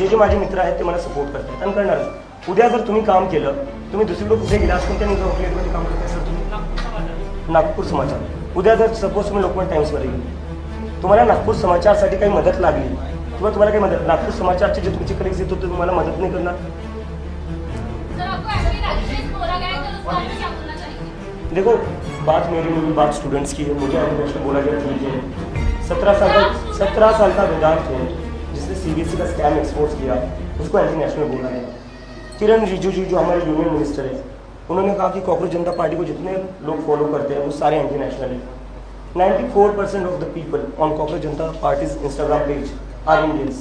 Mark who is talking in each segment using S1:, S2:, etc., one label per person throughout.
S1: जे माझे मित्र आहेत ते मला सपोर्ट करतात आणि करणारच. उद्या जर तुम्ही काम केलं, तुम्ही दुसरीकडे कुठे गेलास, कोणत्या न्यूज आउटलेटमध्ये काम करताय सर तुम्ही? नागपूर समाचार. उद्या जर सपोज तुम्ही लोकमत टाइम्समध्ये गेले, तुम्हाला नागपूर समाचारसाठी काही मदत लागली किंवा तुम्हाला काही मदत, नागपूर समाचारचे जे तुमचे कलिग्स येतो ते तुम्हाला मदत नहीं करना. देखो बात मेरी नहीं, बात स्टूडेंट्स की है. मुझे एजुकेशन बोला गया ठीक है. 17 साल का विद्यार्थी है जिसने CBSE का स्कैम एक्सपोज किया, उसको एंटी नेशनल बोला गया. किरण रिजिजू जो हमारे यूनियन मिनिस्टर है, उन्होंने कहा कि कॉकरोच जनता पार्टी को जितने लोग फॉलो करते हैं वो सारे एंटी नेशनल हैं. 94% of the people on cockroach Janata party's Instagram page are Indians.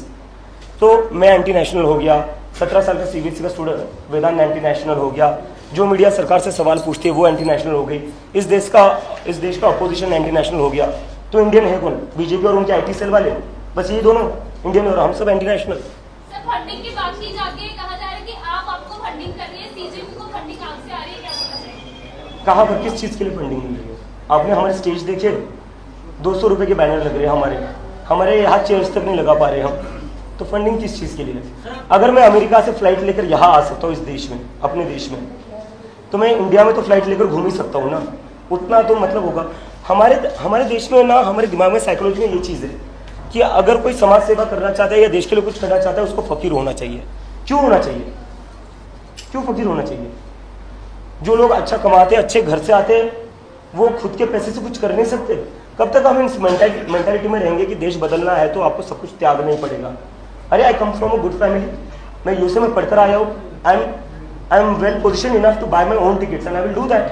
S1: तो मैं एंटी नेशनल हो गया, 17 साल का CBSE का स्टूडेंट वेदांत एंटी नेशनल हो गया, जो मीडिया सरकार से सवाल पूछती है वो एंटी नेशनल हो गई, इस देश का अपोजिशन एंटी नेशनल हो गया. तो इंडियन है कौन? बीजेपी और उनके IT सेल वाले, बस ये दोनों इंडियन और हम सब एंटी नेशनल.
S2: सर फंडिंग की बात की जाती है, कहा जा रहा है कि आपको फंडिंग कर रही है, CJP को फंडिंग कहाँ से आ रही है, क्या बोलना चाहिए?
S1: कहाँ पर किस चीज़ के लिए फंडिंग मिल रही है? आपने हमारे स्टेज देखे, 200 रुपये के बैनर लग रहे हैं, हमारे यहाँ चेयर्स तक नहीं लगा पा रहे हम. तो फंडिंग किस चीज़ के लिए? अगर मैं अमेरिका से फ्लाइट लेकर यहाँ आ सकता हूँ इस देश में, अपने देश में, तो मैं इंडिया में तो फ्लाइट लेकर घूम ही सकता हूँ ना. उतना तो मतलब होगा. हमारे देश में ना, हमारे दिमाग में साइकोलॉजी में ये चीज़ है कि अगर कोई समाज सेवा करना चाहता है या देश के लिए कुछ करना चाहता है, उसको फकीर होना चाहिए. क्यों होना चाहिए? क्यों फकीर होना चाहिए? जो लोग अच्छा कमाते, अच्छे घर से आते, वो खुद के पैसे से कुछ कर नहीं सकते. कब तक हम इस मेंटालिटी में रहेंगे कि देश बदलना है तो आपको सब कुछ त्यागना ही पड़ेगा? अरे I come from a good family, मैं यूएसए में पढ़कर आया हूँ. I am well position enough to buy my own tickets and I will do that.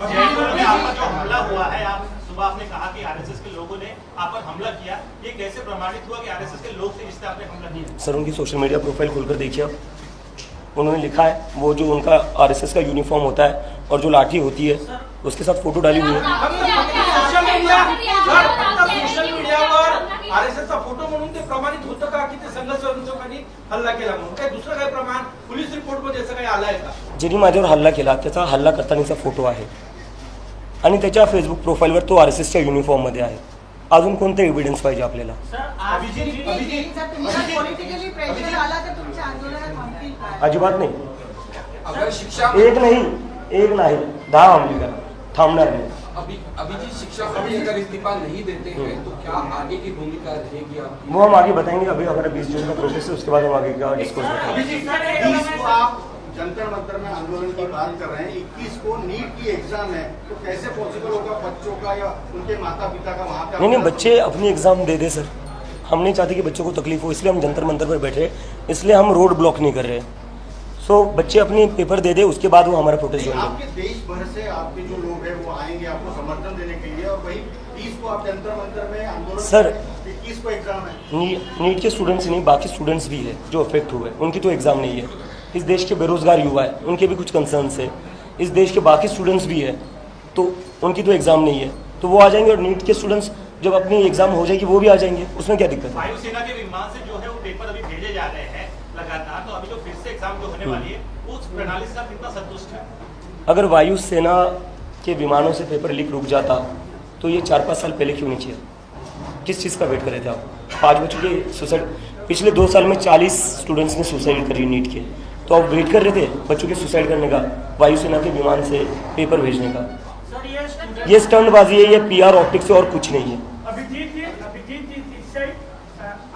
S3: Jaipur में आपका जो हमला हुआ है, आप सुबह आपने कहा कि आरएसएस के लोगों ने आप पर हमला किया, ये कैसे प्रमाणित हुआ कि आरएसएस के लोग थे जिससे आपने हमला किया?
S1: सर उनकी सोशल मीडिया प्रोफाइल खोलकर देखिए आप, उन्होंने लिखा है, वो जो उनका आरएसएस का यूनिफॉर्म होता है और जो लाठी होती है उसके साथ फोटो डाली हुई है.
S4: सोशल मीडियावर आरएसएसचा फोटो म्हणून ते प्रमाणित होतं का की ते संघ स्वयंसेवकांनी हल्ला केला म्हणून? काय दुसरं काही प्रमाण पोलीस रिपोर्टमध्ये असं काही आलंय का?
S1: ज्यांनी माझ्यावर हल्ला केला त्याचा हल्ला करतानाचा फोटो आहे आणि त्याच्या फेसबुक प्रोफाईलवर तो आरएसएसच्या युनिफॉर्ममध्ये आहे. अजून कोणते एव्हिडन्स पाहिजे आपल्याला? अजिबात नाही. एक नाही 10 हमले करा, थांबणार नाही.
S5: अभिजीत शिक्षा समिति अगर इस्तीफा नहीं देते हैं तो क्या आगे की भूमिका रहेगी आपकी?
S1: वो हम आगे बताएंगे. अभी हमारा 20 जून का प्रोसेस है, उसके बाद हम आगे का डिस्कस करेंगे.
S6: आप जंतर मंतर में आंदोलन की बात कर रहे हैं, 21 को नीट की एग्जाम है, तो कैसे पॉसिबल होगा बच्चों का या उनके माता पिता का वहाँ पे?
S1: नहीं, बच्चे अपनी एग्जाम दे दे सर. हम नहीं चाहते कि बच्चों को तकलीफ हो, इसलिए हम जंतर मंतर पर बैठे, इसलिए हम रोड ब्लॉक नहीं कर रहे. सो बच्चे अपनी पेपर दे दे, उसके बाद वो हमारा प्रोटेस्ट होंगे.
S6: आपके देश भर से आपके जो लोग हैं वो आएंगे आपको समर्थन देने के लिए, और वही 30 को आप जंतर मंतर में आंदोलन
S1: सर
S6: 21 को एग्जाम है.
S1: नीट के स्टूडेंट्स ही नहीं, बाकी स्टूडेंट्स भी है जो अफेक्ट हुए, उनकी तो एग्ज़ाम नहीं है. इस देश के बेरोजगार युवा है, उनके भी कुछ कंसर्न्स है. इस देश के बाकी स्टूडेंट्स भी है, तो उनकी तो एग्ज़ाम नहीं है, तो वो आ जाएंगे. और नीट के स्टूडेंट्स जब अपनी एग्ज़ाम हो जाएगी वो भी आ जाएंगे, उसमें क्या दिक्कत है?
S3: वायुसेना के विमान से जो है वो पेपर अभी भेजे जा रहे हैं लगातार, तो अभी जो फिर से एग्जाम जो होने वाली है उस प्रणाली से आप कितना संतुष्ट है?
S1: अगर वायुसेना के विमानों से पेपर लीक रुक जाता तो ये 4-5 साल पहले क्यों नहीं किया? किस चीज़ का वेट कर रहे थे आप? 5 बच्चों के सुसाइड, पिछले 2 साल में 40 स्टूडेंट्स ने सुसाइड करी नीट के, तो आप वेट कर रहे थे बच्चों के सुसाइड करने का, वायुसेना के विमान से पेपर भेजने का? ये स्टंटबाजी है, ये PR ऑप्टिक्स है और कुछ नहीं है.
S7: अभिजीत जी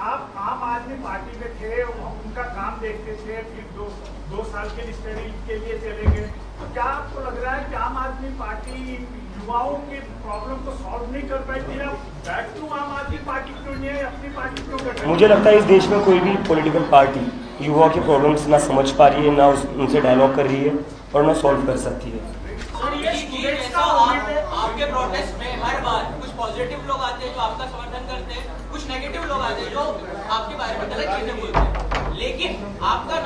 S7: आप आम आदमी पार्टी में थे, उनका काम देखते थे, फिर 2 साल के स्टडी के लिए चले गए, तो क्या आपको लग रहा है कि आम आदमी पार्टी युवाओं के प्रॉब्लम को सॉल्व नहीं कर पाएगी? बैक टू आम आदमी पार्टी क्यों नहीं है, अपनी पार्टी क्यों कर?
S1: मुझे लगता है इस देश में कोई भी पॉलिटिकल पार्टी युवाओं के प्रॉब्लम्स ना समझ पा रही है, ना उनसे डायलॉग कर रही है और ना सॉल्व कर सकती है.
S8: आपके प्रोटेस्ट में हर बार कुछ पॉजिटिव लोग आते हैं जो आपका समर्थन करते हैं, कुछ नेगेटिव लोग आते हैं जो आपके बारे में गलत चीजें बोलते हैं, लेकिन आपका